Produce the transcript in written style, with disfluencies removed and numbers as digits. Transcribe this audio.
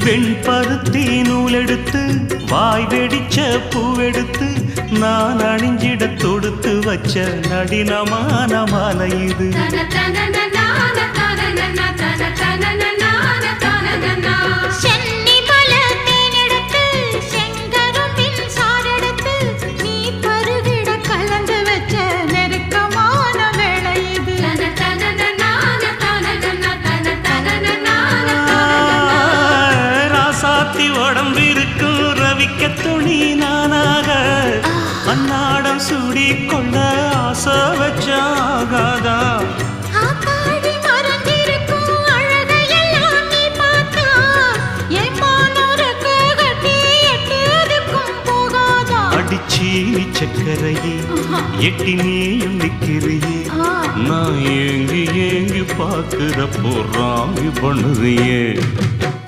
வெண்பருத்தி நூலெடுத்து வாய் வெடிச்ச பூவெடுத்து நான் அணிஞ்சிட தொடுத்து வச்ச நடினமான மாலை இது. உடம்பிருக்கும் ரவிக்க துணி நானாக அன்னாடம் சூடி கொள்ள ஆசை வச்சாகாதா. அடிச்சீனி சக்கரையே எட்டி நீயும் நிக்கிறியே நான் ஏங்கி ஏங்கி பார்க்கிறப்போ ராங்கி பண்ணுறியே.